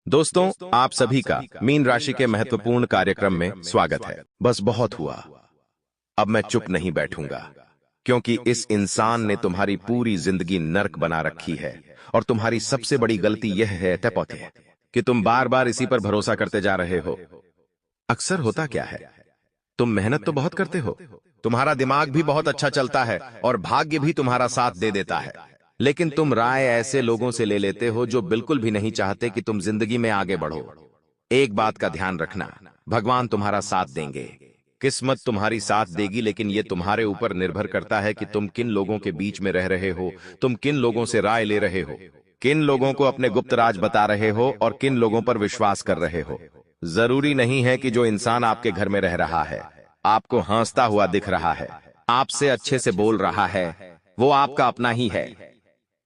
दोस्तों, आप सभी का मीन राशि के महत्वपूर्ण कार्यक्रम में स्वागत है। बस बहुत हुआ। अब मैं चुप नहीं बैठूंगा, क्योंकि इस इंसान ने तुम्हारी पूरी जिंदगी नर्क बना रखी है। और तुम्हारी सबसे बड़ी गलती यह है तपौते कि तुम बार बार इसी पर भरोसा करते जा रहे हो। अक्सर होता क्या है, तुम मेहनत तो बहुत करते हो, तुम्हारा दिमाग भी बहुत अच्छा चलता है और भाग्य भी तुम्हारा साथ दे देता है, लेकिन तुम राय ऐसे लोगों से ले लेते हो जो बिल्कुल भी नहीं चाहते कि तुम जिंदगी में आगे बढ़ो। एक बात का ध्यान रखना, भगवान तुम्हारा साथ देंगे, किस्मत तुम्हारी साथ देगी, लेकिन यह तुम्हारे ऊपर निर्भर करता है कि तुम किन लोगों के बीच में रह रहे हो, तुम किन लोगों से राय ले रहे हो, किन लोगों को अपने गुप्त राज बता रहे हो और किन लोगों पर विश्वास कर रहे हो। जरूरी नहीं है कि जो इंसान आपके घर में रह रहा है, आपको हंसता हुआ दिख रहा है, आपसे अच्छे से बोल रहा है, वो आपका अपना ही है।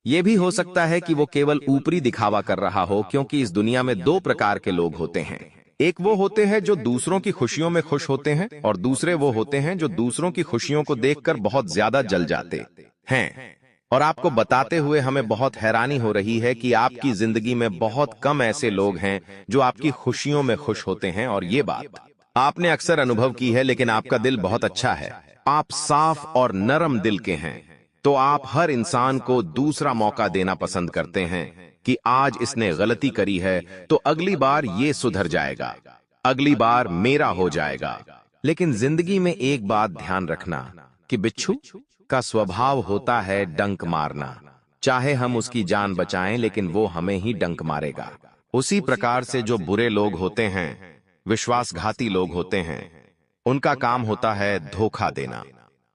यह भी हो सकता है कि वो केवल ऊपरी दिखावा कर रहा हो, क्योंकि इस दुनिया में दो प्रकार के लोग होते हैं। एक वो होते हैं जो दूसरों की खुशियों में खुश होते हैं, और दूसरे वो होते हैं जो दूसरों की खुशियों को देखकर बहुत ज्यादा जल जाते हैं। और आपको बताते हुए हमें बहुत हैरानी हो रही है कि आपकी जिंदगी में बहुत कम ऐसे लोग हैं जो आपकी खुशियों में खुश होते हैं। और ये बात आपने अक्सर अनुभव की है, लेकिन आपका दिल बहुत अच्छा है, आप साफ और नरम दिल के हैं, तो आप हर इंसान को दूसरा मौका देना पसंद करते हैं कि आज इसने गलती करी है तो अगली बार ये सुधर जाएगा, अगली बार मेरा हो जाएगा। लेकिन जिंदगी में एक बात ध्यान रखना कि बिच्छू का स्वभाव होता है डंक मारना। चाहे हम उसकी जान बचाएं, लेकिन वो हमें ही डंक मारेगा। उसी प्रकार से जो बुरे लोग होते हैं, विश्वासघाती लोग होते हैं, उनका काम होता है धोखा देना।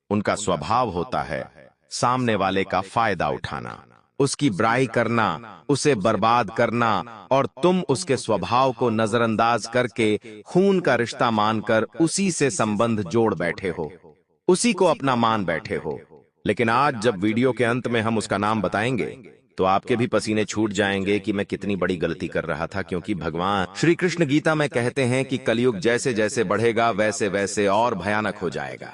उनका स्वभाव होता है सामने वाले का फायदा उठाना, उसकी बुराई करना, उसे बर्बाद करना, और तुम उसके स्वभाव को नजरअंदाज करके खून का रिश्ता मानकर उसी से संबंध जोड़ बैठे हो, उसी को अपना मान बैठे हो। लेकिन आज जब वीडियो के अंत में हम उसका नाम बताएंगे तो आपके भी पसीने छूट जाएंगे कि मैं कितनी बड़ी गलती कर रहा था, क्योंकि भगवान श्री कृष्ण गीता में कहते हैं कि कलयुग जैसे जैसे बढ़ेगा वैसे वैसे और भयानक हो जाएगा।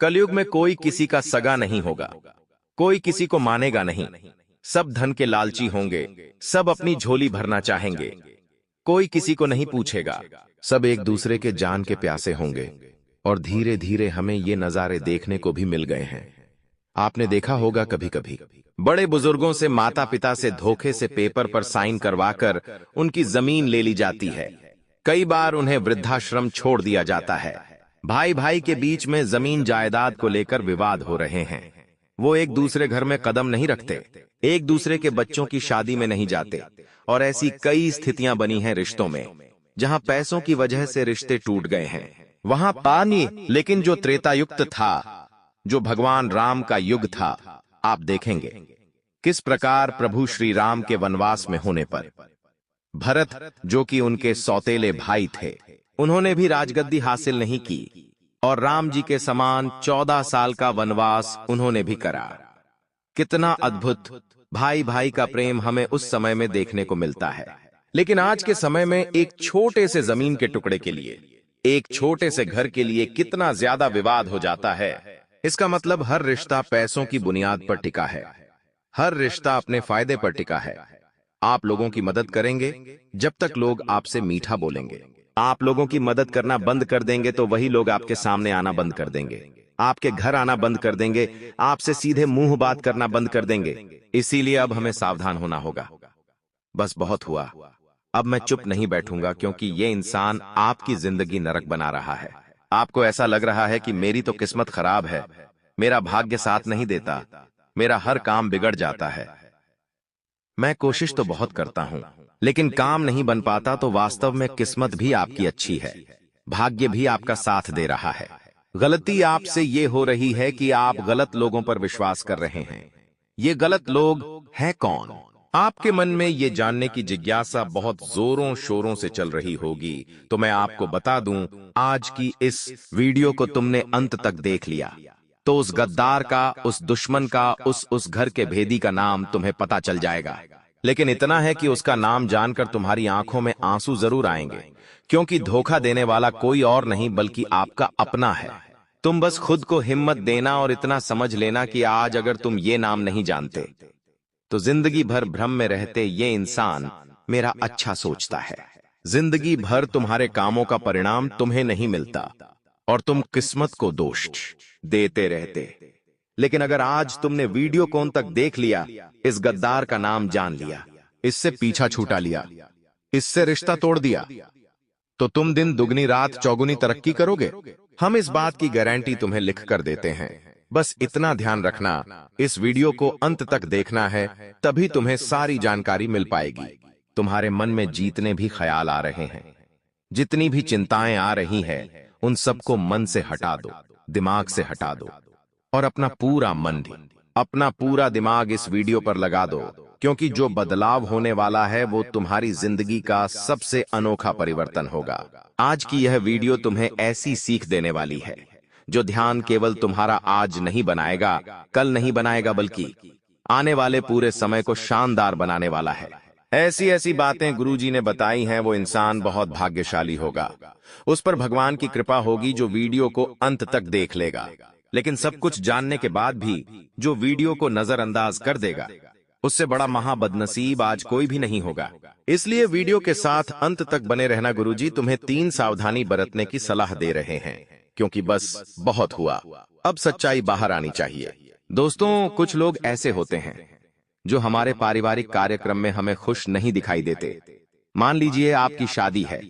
कलयुग में कोई किसी का सगा नहीं होगा, कोई किसी को मानेगा नहीं, सब धन के लालची होंगे, सब अपनी झोली भरना चाहेंगे, कोई किसी को नहीं पूछेगा, सब एक दूसरे के जान के प्यासे होंगे। और धीरे धीरे हमें ये नजारे देखने को भी मिल गए हैं। आपने देखा होगा कभी कभी बड़े बुजुर्गों से, माता पिता से धोखे से पेपर पर साइन करवाकर उनकी जमीन ले ली जाती है। कई बार उन्हें वृद्धाश्रम छोड़ दिया जाता है। भाई भाई के बीच में जमीन जायदाद को लेकर विवाद हो रहे हैं, वो एक दूसरे घर में कदम नहीं रखते, एक दूसरे के बच्चों की शादी में नहीं जाते। और ऐसी कई स्थितियां बनी हैं रिश्तों में, जहां पैसों की वजह से रिश्ते टूट गए हैं। वहां पानी, लेकिन जो त्रेतायुक्त था, जो भगवान राम का युग था, आप देखेंगे किस प्रकार प्रभु श्री राम के वनवास में होने पर भरत, जो कि उनके सौतेले भाई थे, उन्होंने भी राजगद्दी हासिल नहीं की, और राम जी के समान 14 साल का वनवास उन्होंने भी करा। कितना अद्भुत भाई भाई का प्रेम हमें उस समय में देखने को मिलता है। लेकिन आज के समय में एक छोटे से जमीन के टुकड़े के लिए, एक छोटे से घर के लिए कितना ज्यादा विवाद हो जाता है। इसका मतलब हर रिश्ता पैसों की बुनियाद पर टिका है, हर रिश्ता अपने फायदे पर टिका है। आप लोगों की मदद करेंगे जब तक लोग आपसे मीठा बोलेंगे, आप लोगों की मदद करना बंद कर देंगे तो वही लोग आपके सामने आना बंद कर देंगे, आपके घर आना बंद कर देंगे, आपसे सीधे मुंह बात करना बंद कर देंगे। इसीलिए अब हमें सावधान होना होगा। बस बहुत हुआ। अब मैं चुप नहीं बैठूंगा, क्योंकि ये इंसान आपकी जिंदगी नरक बना रहा है। आपको ऐसा लग रहा है कि मेरी तो किस्मत खराब है, मेरा भाग्य साथ नहीं देता, मेरा हर काम बिगड़ जाता है। मैं कोशिश तो बहुत करता हूं, लेकिन काम नहीं बन पाता। तो वास्तव में किस्मत भी आपकी अच्छी है, भाग्य भी आपका साथ दे रहा है। गलती आपसे ये हो रही है कि आप गलत लोगों पर विश्वास कर रहे हैं। ये गलत लोग हैं कौन? आपके मन में ये जानने की जिज्ञासा बहुत जोरों शोरों से चल रही होगी, तो मैं आपको बता दूं, आज की इस वीडियो को तुमने अंत तक देख लिया तो उस गद्दार का, उस दुश्मन का, उस घर के भेदी का नाम तुम्हें पता चल जाएगा। लेकिन इतना है कि उसका नाम जानकर तुम्हारी आंखों में आंसू जरूर आएंगे, क्योंकि धोखा देने वाला कोई और नहीं बल्कि आपका अपना है। तुम बस खुद को हिम्मत देना और इतना समझ लेना कि आज अगर तुम ये नाम नहीं जानते तो जिंदगी भर भ्रम में रहते ये इंसान मेरा अच्छा सोचता है। जिंदगी भर तुम्हारे कामों का परिणाम तुम्हें नहीं मिलता और तुम किस्मत को दोष देते रहते। लेकिन अगर आज तुमने वीडियो कौन तक देख लिया, इस गद्दार का नाम जान लिया, इससे पीछा छूटा लिया, इससे रिश्ता तोड़ दिया, तो तुम दिन दुगनी रात चौगुनी तरक्की करोगे। हम इस बात की गारंटी तुम्हें लिख कर देते हैं। बस इतना ध्यान रखना, इस वीडियो को अंत तक देखना है, तभी तुम्हें सारी जानकारी मिल पाएगी। तुम्हारे मन में जितने भी ख्याल आ रहे हैं, जितनी भी चिंताएं आ रही हैं, उन सबको मन से हटा दो, दिमाग से हटा दो और अपना पूरा मन भी, अपना पूरा दिमाग इस वीडियो पर लगा दो, क्योंकि जो बदलाव होने वाला है वो तुम्हारी जिंदगी का सबसे अनोखा परिवर्तन होगा। आज की यह वीडियो तुम्हें ऐसी सीख देने वाली है जो ध्यान केवल तुम्हारा आज नहीं बनाएगा, कल नहीं बनाएगा, बल्कि आने वाले पूरे समय को शानदार बनाने वाला है। ऐसी ऐसी बातें गुरुजी ने बताई हैं, वो इंसान बहुत भाग्यशाली होगा। उस पर भगवान की कृपा होगी जो वीडियो को अंत तक देख लेगा। लेकिन सब कुछ जानने के बाद भी जो वीडियो को नजरअंदाज कर देगा, उससे बड़ा महाबदनसीब आज कोई भी नहीं होगा। इसलिए वीडियो के साथ अंत तक बने रहना। गुरुजी तुम्हें 3 सावधानी बरतने की सलाह दे रहे हैं, क्योंकि बस बहुत हुआ, अब सच्चाई बाहर आनी चाहिए। दोस्तों, कुछ लोग ऐसे होते हैं जो हमारे पारिवारिक कार्यक्रम में हमें खुश नहीं दिखाई देते। मान लीजिए आपकी शादी है,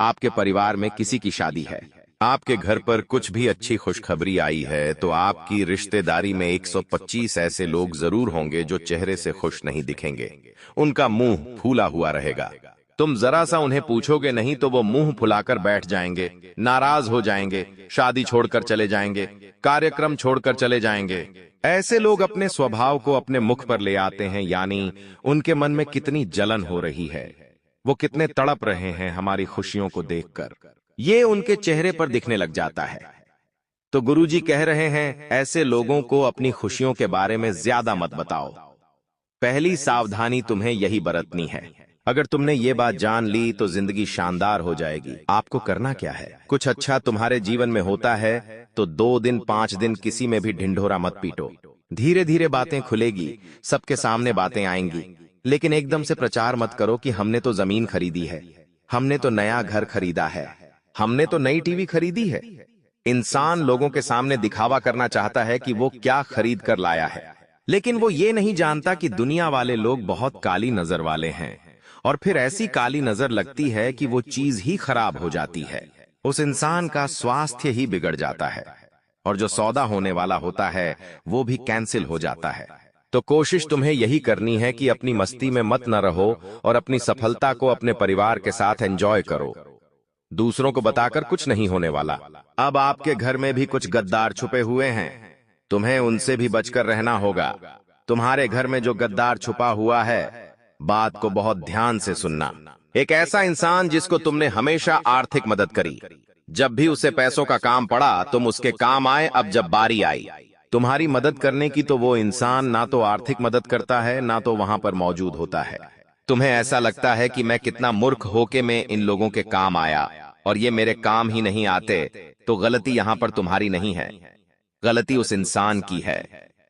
आपके परिवार में किसी की शादी है, आपके घर पर कुछ भी अच्छी खुशखबरी आई है, तो आपकी रिश्तेदारी में 125 ऐसे लोग जरूर होंगे जो चेहरे से खुश नहीं दिखेंगे। उनका मुंह फूला हुआ रहेगा। तुम जरा सा उन्हें पूछोगे नहीं तो वो मुंह फुलाकर बैठ जाएंगे, नाराज हो जाएंगे, शादी छोड़कर चले जाएंगे, कार्यक्रम छोड़कर चले जाएंगे। ऐसे लोग अपने स्वभाव को अपने मुख पर ले आते हैं, यानी उनके मन में कितनी जलन हो रही है, वो कितने तड़प रहे हैं हमारी खुशियों को देखकर, ये उनके चेहरे पर दिखने लग जाता है। तो गुरुजी कह रहे हैं, ऐसे लोगों को अपनी खुशियों के बारे में ज्यादा मत बताओ। पहली सावधानी तुम्हें यही बरतनी है। अगर तुमने ये बात जान ली तो जिंदगी शानदार हो जाएगी। आपको करना क्या है, कुछ अच्छा तुम्हारे जीवन में होता है तो 2 दिन 5 दिन किसी में भी ढिंढोरा मत पीटो। धीरे धीरे बातें खुलेगी, सबके सामने बातें आएंगी, लेकिन एकदम से प्रचार मत करो कि हमने तो जमीन खरीदी है, हमने तो नया घर खरीदा है, हमने तो नई टीवी खरीदी है। इंसान लोगों के सामने दिखावा करना चाहता है कि वो क्या खरीद कर लाया है, लेकिन वो ये नहीं जानता कि दुनिया वाले लोग बहुत काली नजर वाले हैं, और फिर ऐसी काली नजर लगती है कि वो चीज ही खराब हो जाती है, उस इंसान का स्वास्थ्य ही बिगड़ जाता है, और जो सौदा होने वाला होता है वो भी कैंसिल हो जाता है। तो कोशिश तुम्हें यही करनी है कि अपनी मस्ती में मत न रहो और अपनी सफलता को अपने परिवार के साथ एंजॉय करो। दूसरों को बताकर कुछ नहीं होने वाला। अब आपके घर में भी कुछ गद्दार छुपे हुए हैं, तुम्हें उनसे भी बचकर रहना होगा। तुम्हारे घर में जो गद्दार छुपा हुआ है, बात को बहुत ध्यान से सुनना। एक ऐसा इंसान जिसको तुमने हमेशा आर्थिक मदद करी, जब भी उसे पैसों का काम पड़ा तुम उसके काम आए। अब जब बारी आई तुम्हारी मदद करने की, तो वो इंसान ना तो आर्थिक मदद करता है, ना तो वहां पर मौजूद होता है। तुम्हें ऐसा लगता है कि मैं कितना मूर्ख होके मैं इन लोगों के काम आया और ये मेरे काम ही नहीं आते, तो गलती यहां पर तुम्हारी नहीं है, गलती उस इंसान की है।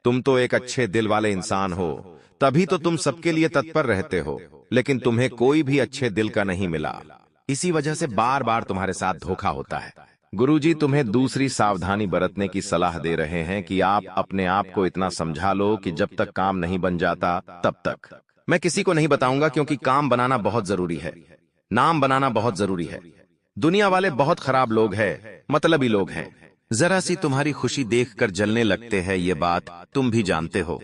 तुम तो एक अच्छे दिल वाले इंसान हो, तभी तो तुम सबके लिए तत्पर रहते हो, लेकिन तुम्हें कोई भी अच्छे दिल का नहीं मिला, इसी वजह से बार बार तुम्हारे साथ धोखा होता है। गुरुजी तुम्हें दूसरी सावधानी बरतने की सलाह दे रहे हैं कि आप अपने आप को इतना समझा लो कि जब तक काम नहीं बन जाता तब तक। मैं किसी को नहीं बताऊंगा, क्योंकि काम बनाना बहुत जरूरी है, नाम बनाना बहुत जरूरी है। दुनिया वाले बहुत खराब लोग हैं, मतलबी लोग हैं, जरा सी तुम्हारी खुशी देखकर जलने लगते हैं, ये बात तुम भी जानते हो।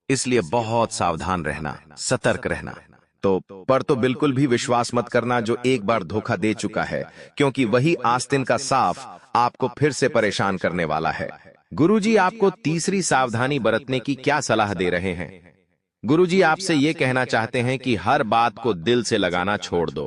इसलिए बहुत सावधान रहना, सतर्क रहना। तो बिल्कुल भी विश्वास मत करना जो एक बार धोखा दे चुका है, क्योंकि वही आस्तीन का साफ आपको फिर से परेशान करने वाला है। गुरुजी आपको तीसरी सावधानी बरतने की क्या सलाह दे रहे हैं? गुरुजी आपसे ये कहना चाहते हैं कि हर बात को दिल से लगाना छोड़ दो।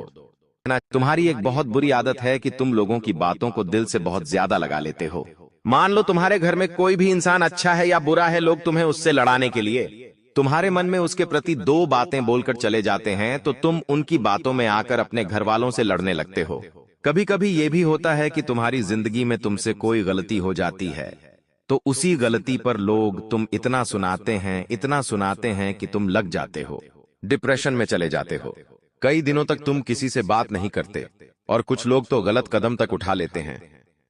तुम्हारी एक बहुत बुरी आदत है कि तुम लोगों की बातों को दिल से बहुत ज्यादा लगा लेते हो। मान लो तुम्हारे घर में कोई भी इंसान अच्छा है या बुरा है, लोग तुम्हें उससे लड़ाने के लिए तुम्हारे मन में उसके प्रति 2 बातें बोलकर चले जाते हैं, तो तुम उनकी बातों में आकर अपने घर वालों से लड़ने लगते हो। कभी कभी ये भी होता है कि तुम्हारी जिंदगी में तुमसे कोई गलती हो जाती है, तो उसी गलती पर लोग तुम इतना सुनाते हैं कि तुम लग जाते हो, डिप्रेशन में चले जाते हो। कई दिनों तक तुम किसी से बात नहीं करते और कुछ लोग तो गलत कदम तक उठा लेते हैं।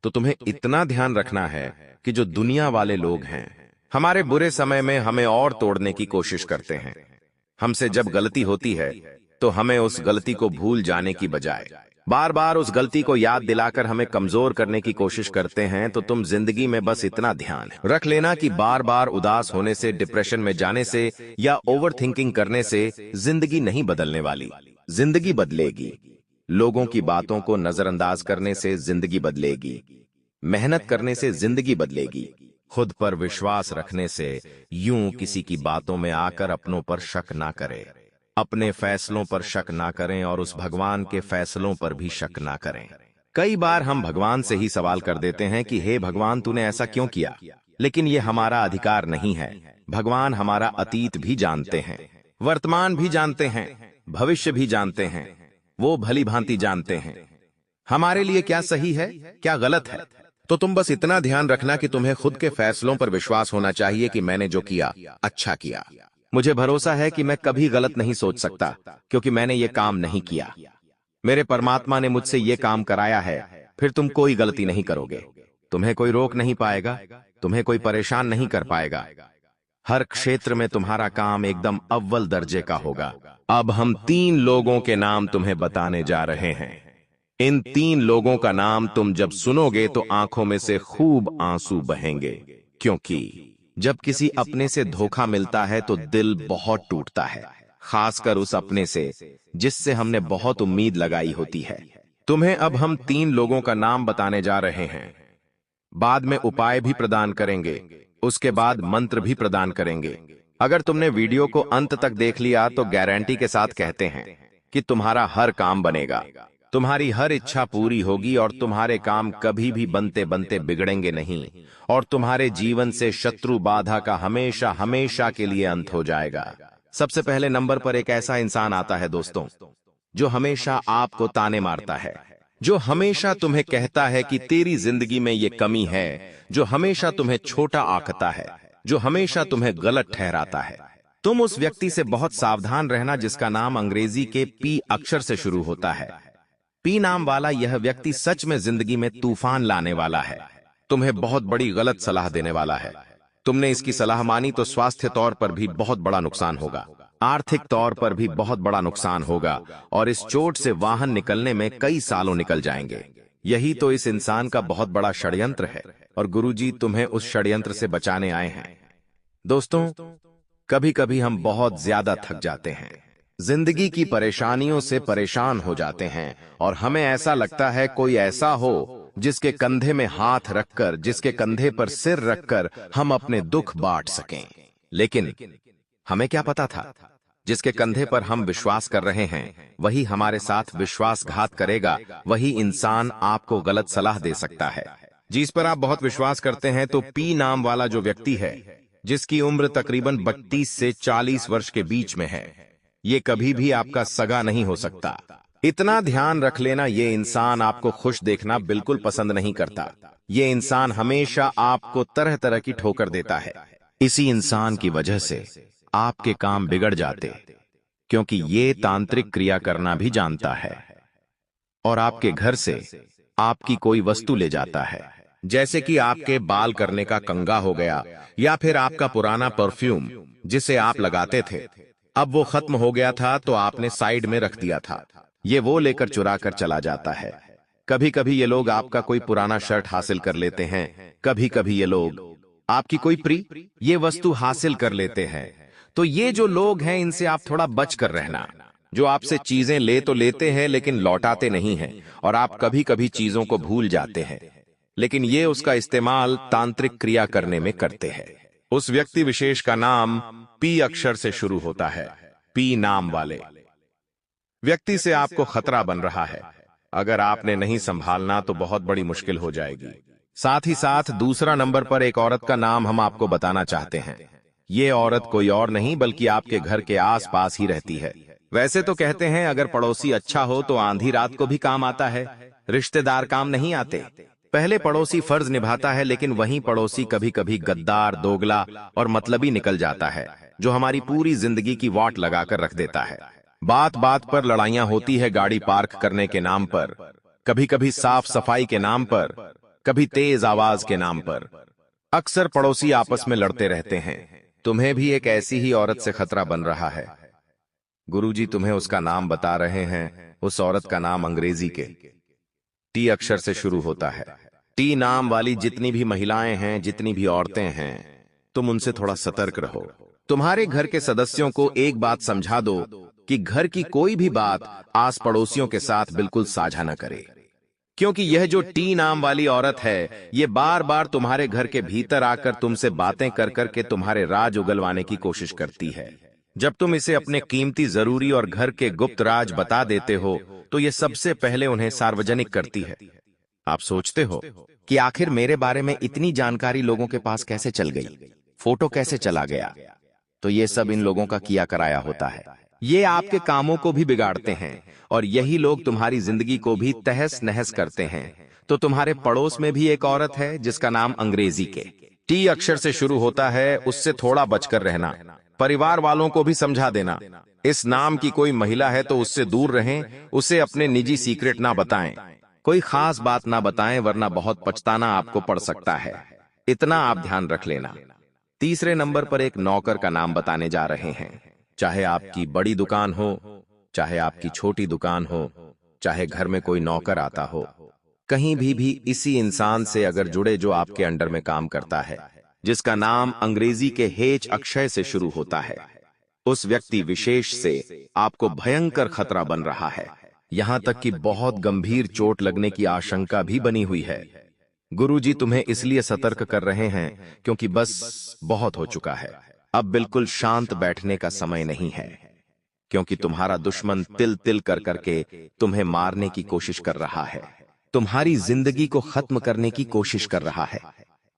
तो तुम्हें इतना ध्यान रखना है कि जो दुनिया वाले लोग हैं, हमारे बुरे समय में हमें और तोड़ने की कोशिश करते हैं। हमसे जब गलती होती है तो हमें उस गलती को भूल जाने की बजाय बार बार उस गलती को याद दिलाकर हमें कमजोर करने की कोशिश करते हैं। तो तुम जिंदगी में बस इतना ध्यान रख लेना कि बार बार उदास होने से, डिप्रेशन में जाने से या ओवर थिंकिंग करने से जिंदगी नहीं बदलने वाली। जिंदगी बदलेगी। लोगों की बातों को नजरअंदाज करने से जिंदगी बदलेगी। मेहनत करने से जिंदगी बदलेगी। खुद पर विश्वास रखने से, यूं किसी की बातों में आकर अपनों पर शक ना करें। अपने फैसलों पर शक ना करें और उस भगवान के फैसलों पर भी शक ना करें। कई बार हम भगवान से ही सवाल कर देते हैं कि हे भगवान, तूने ऐसा क्यों किया? लेकिन ये हमारा अधिकार नहीं है। भगवान हमारा अतीत भी जानते हैं, वर्तमान भी जानते हैं, भविष्य भी जानते हैं। वो भली भांति जानते हैं हमारे लिए क्या सही है, क्या गलत है। तो तुम बस इतना ध्यान रखना कि तुम्हें खुद के फैसलों पर विश्वास होना चाहिए कि मैंने जो किया अच्छा किया। मुझे भरोसा है कि मैं कभी गलत नहीं सोच सकता क्योंकि मैंने ये काम नहीं किया। मेरे परमात्मा ने मुझसे ये काम कराया है। फिर तुम कोई गलती नहीं करोगे, तुम्हें कोई रोक नहीं पाएगा, तुम्हें कोई परेशान नहीं कर पाएगा। हर क्षेत्र में तुम्हारा काम एकदम अव्वल दर्जे का होगा। अब हम 3 लोगों के नाम तुम्हें बताने जा रहे हैं। इन 3 लोगों का नाम तुम जब सुनोगे तो आंखों में से खूब आंसू बहेंगे, क्योंकि जब किसी अपने से धोखा मिलता है तो दिल बहुत टूटता है, खासकर उस अपने से जिससे हमने बहुत उम्मीद लगाई होती है। तुम्हें अब हम 3 लोगों का नाम बताने जा रहे हैं। बाद में उपाय भी प्रदान करेंगे, उसके बाद मंत्र भी प्रदान करेंगे। अगर तुमने वीडियो को अंत तक देख लिया तो गारंटी के साथ कहते हैं कि तुम्हारा हर काम बनेगा, तुम्हारी हर इच्छा पूरी होगी और तुम्हारे काम कभी भी बनते बनते बिगड़ेंगे नहीं और तुम्हारे जीवन से शत्रु बाधा का हमेशा हमेशा के लिए अंत हो जाएगा। सबसे पहले नंबर पर एक ऐसा इंसान आता है दोस्तों, जो हमेशा आपको ताने मारता है, जो हमेशा तुम्हें कहता है कि तेरी जिंदगी में ये कमी है, जो हमेशा तुम्हें छोटा आंकता है, जो हमेशा तुम्हें गलत ठहराता है। तुम उस व्यक्ति से बहुत सावधान रहना जिसका नाम अंग्रेजी के पी अक्षर से शुरू होता है। पी नाम वाला यह व्यक्ति सच में जिंदगी में तूफान लाने वाला है, तुम्हें बहुत बड़ी गलत सलाह देने वाला है। तुमने इसकी सलाह मानी तो स्वास्थ्य तौर पर भी बहुत बड़ा नुकसान होगा, आर्थिक तौर पर भी बहुत बड़ा नुकसान होगा और इस चोट से वाहन निकलने में कई सालों निकल जाएंगे। यही तो इस इंसान का बहुत बड़ा षड्यंत्र है और गुरुजी तुम्हें उस षड्यंत्र से बचाने आए हैं। दोस्तों, कभी कभी हम बहुत ज्यादा थक जाते हैं, जिंदगी की परेशानियों से परेशान हो जाते हैं और हमें ऐसा लगता है कोई ऐसा हो जिसके कंधे में हाथ रखकर, जिसके कंधे पर सिर रखकर हम अपने दुख बांट सकें। लेकिन हमें क्या पता था, जिसके कंधे पर हम विश्वास कर रहे हैं वही हमारे साथ विश्वासघात करेगा। वही इंसान आपको गलत सलाह दे सकता है। जिस पर आप बहुत विश्वास करते हैं तो पी नाम वाला जो व्यक्ति है, जिसकी उम्र तकरीबन 32 से 40 वर्ष के बीच में है, ये कभी भी आपका सगा नहीं हो सकता। इतना ध्यान रख लेना, ये इंसान आपको खुश देखना बिल्कुल पसंद नहीं करता। ये इंसान हमेशा आपको तरह तरह की ठोकर देता है। इसी इंसान की वजह से आपके काम बिगड़ जाते, क्योंकि ये तांत्रिक क्रिया करना भी जानता है और आपके घर से आपकी कोई वस्तु ले जाता है, जैसे कि आपके बाल करने का कंघा हो गया या फिर आपका पुराना परफ्यूम जिसे आप लगाते थे, अब वो खत्म हो गया था तो आपने साइड में रख दिया था। ये वो लेकर चुरा कर चला जाता है। कभी कभी ये लोग आपका कोई पुराना शर्ट हासिल कर लेते हैं, कभी कभी ये लोग आपकी कोई प्रिय ये वस्तु हासिल कर लेते हैं। तो ये जो लोग हैं इनसे आप थोड़ा बच कर रहना, जो आपसे चीजें ले तो लेते हैं लेकिन लौटाते नहीं हैं और आप कभी कभी चीजों को भूल जाते हैं, लेकिन ये उसका इस्तेमाल तांत्रिक क्रिया करने में करते हैं। उस व्यक्ति विशेष का नाम पी अक्षर से शुरू होता है। पी नाम वाले व्यक्ति से आपको खतरा बन रहा है। अगर आपने नहीं संभालना तो बहुत बड़ी मुश्किल हो जाएगी। साथ ही साथ दूसरा नंबर पर एक औरत का नाम हम आपको बताना चाहते हैं। ये औरत कोई और नहीं बल्कि आपके घर के आसपास ही रहती है। वैसे तो कहते हैं अगर पड़ोसी अच्छा हो तो आंधी रात को भी काम आता है, रिश्तेदार काम नहीं आते। पहले पड़ोसी फर्ज निभाता है, लेकिन वहीं पड़ोसी कभी कभी गद्दार, दोगला और मतलबी निकल जाता है, जो हमारी पूरी जिंदगी की वाट लगाकर रख देता है। बात बात पर लड़ाइयां होती है, गाड़ी पार्क करने के नाम पर, कभी कभी साफ सफाई के नाम पर, कभी तेज आवाज के नाम पर। अक्सर पड़ोसी आपस में लड़ते रहते हैं। तुम्हें भी एक ऐसी ही औरत से खतरा बन रहा है। गुरुजी तुम्हें उसका नाम बता रहे हैं। उस औरत का नाम अंग्रेजी के टी अक्षर से शुरू होता है। टी नाम वाली जितनी भी महिलाएं हैं, जितनी भी औरतें हैं, तुम उनसे थोड़ा सतर्क रहो। तुम्हारे घर के सदस्यों को एक बात समझा दो कि घर की कोई भी बात आस पड़ोसियों के साथ बिल्कुल साझा न करे, क्योंकि यह जो टी नाम वाली औरत है, ये बार बार तुम्हारे घर के भीतर आकर तुमसे बातें कर करके तुम्हारे राज उगलवाने की कोशिश करती है। जब तुम इसे अपने कीमती, जरूरी और घर के गुप्त राज बता देते हो, तो ये सबसे पहले उन्हें सार्वजनिक करती है। आप सोचते हो कि आखिर मेरे बारे में इतनी जानकारी लोगों के पास कैसे चल गई, फोटो कैसे चला गया? तो ये सब इन लोगों का किया कराया होता है। ये आपके कामों को भी बिगाड़ते हैं और यही लोग तुम्हारी जिंदगी को भी तहस नहस करते हैं। तो तुम्हारे पड़ोस में भी एक औरत है जिसका नाम अंग्रेजी के टी अक्षर से शुरू होता है। उससे थोड़ा बचकर रहना। परिवार वालों को भी समझा देना, इस नाम की कोई महिला है तो उससे दूर रहें, उसे अपने निजी सीक्रेट ना बताएं, कोई खास बात ना बताएं, वरना बहुत पछताना आपको पड़ सकता है। इतना आप ध्यान रख लेना। तीसरे नंबर पर एक नौकर का नाम बताने जा रहे हैं। चाहे आपकी बड़ी दुकान हो, चाहे आपकी छोटी दुकान हो, चाहे घर में कोई नौकर आता हो, कहीं भी इसी इंसान से अगर जुड़े जो आपके अंडर में काम करता है, जिसका नाम अंग्रेजी के हेच अक्षय से शुरू होता है, उस व्यक्ति विशेष से आपको भयंकर खतरा बन रहा है। यहां तक कि बहुत गंभीर चोट लगने की आशंका भी बनी हुई है। गुरुजी तुम्हें इसलिए सतर्क कर रहे हैं क्योंकि बस बहुत हो चुका है। अब बिल्कुल शांत बैठने का समय नहीं है, क्योंकि तुम्हारा दुश्मन तिल तिल कर करके तुम्हें मारने की कोशिश कर रहा है, तुम्हारी जिंदगी को खत्म करने की कोशिश कर रहा है,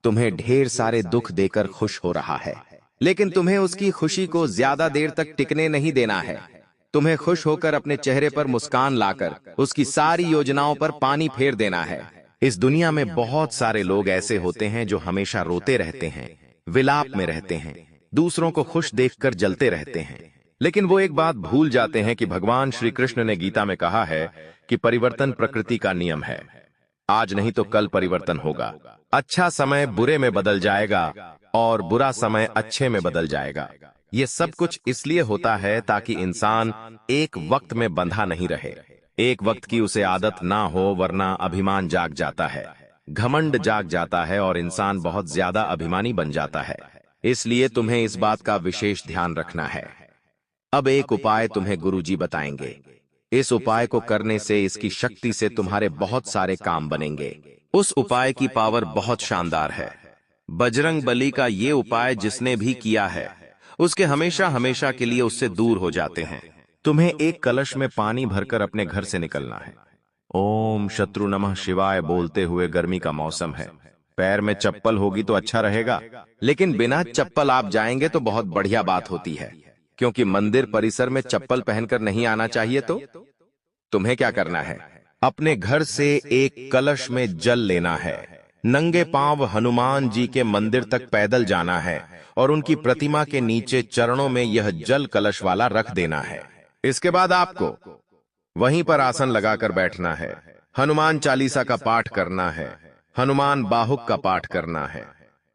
तुम्हें ढेर सारे दुख देकर खुश हो रहा है। लेकिन तुम्हें उसकी खुशी को ज्यादा देर तक टिकने नहीं देना है। तुम्हें खुश होकर अपने चेहरे पर मुस्कान लाकर उसकी सारी योजनाओं पर पानी फेर देना है। इस दुनिया में बहुत सारे लोग ऐसे होते हैं जो हमेशा रोते रहते हैं, विलाप में रहते हैं, दूसरों को खुश देखकर जलते रहते हैं, लेकिन वो एक बात भूल जाते हैं कि भगवान श्री कृष्ण ने गीता में कहा है कि परिवर्तन प्रकृति का नियम है। आज नहीं तो कल परिवर्तन होगा। अच्छा समय बुरे में बदल जाएगा और बुरा समय अच्छे में बदल जाएगा। ये सब कुछ इसलिए होता है ताकि इंसान एक वक्त में बंधा नहीं रहे, एक वक्त की उसे आदत ना हो, वरना अभिमान जाग जाता है, घमंड जाग जाता है और इंसान बहुत ज्यादा अभिमानी बन जाता है। इसलिए तुम्हें इस बात का विशेष ध्यान रखना है। अब एक उपाय तुम्हें गुरुजी बताएंगे। इस उपाय को करने से, इसकी शक्ति से तुम्हारे बहुत सारे काम बनेंगे। उस उपाय की पावर बहुत शानदार है। बजरंग बली का ये उपाय जिसने भी किया है, उसके हमेशा हमेशा के लिए उससे दूर हो जाते हैं। तुम्हें एक कलश में पानी भरकर अपने घर से निकलना है। ओम शत्रु नमः शिवाय बोलते हुए। गर्मी का मौसम है, पैर में चप्पल होगी तो अच्छा रहेगा, लेकिन बिना चप्पल आप जाएंगे तो बहुत बढ़िया बात होती है, क्योंकि मंदिर परिसर में चप्पल पहनकर नहीं आना चाहिए। तो तुम्हें क्या करना है, अपने घर से एक कलश में जल लेना है, नंगे पांव हनुमान जी के मंदिर तक पैदल जाना है और उनकी प्रतिमा के नीचे चरणों में यह जल कलश वाला रख देना है। इसके बाद आपको वहीं पर आसन लगाकर बैठना है, हनुमान चालीसा का पाठ करना है, हनुमान बाहुक का पाठ करना है।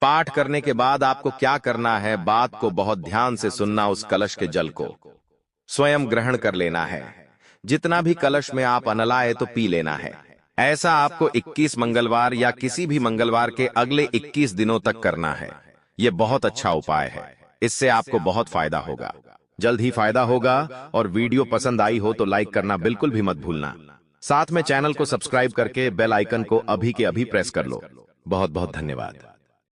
पाठ करने के बाद आपको क्या करना है, बात को बहुत ध्यान से सुनना। उस कलश के जल को स्वयं ग्रहण कर लेना है। जितना भी कलश में आप अन्न लाए तो पी लेना है। ऐसा आपको 21 मंगलवार या किसी भी मंगलवार के अगले 21 दिनों तक करना है। यह बहुत अच्छा उपाय है, इससे आपको बहुत फायदा होगा, जल्द ही फायदा होगा। और वीडियो पसंद आई हो तो लाइक करना बिल्कुल भी मत भूलना। साथ में चैनल को सब्सक्राइब करके बेल आइकन को अभी के अभी प्रेस कर लो। बहुत बहुत धन्यवाद।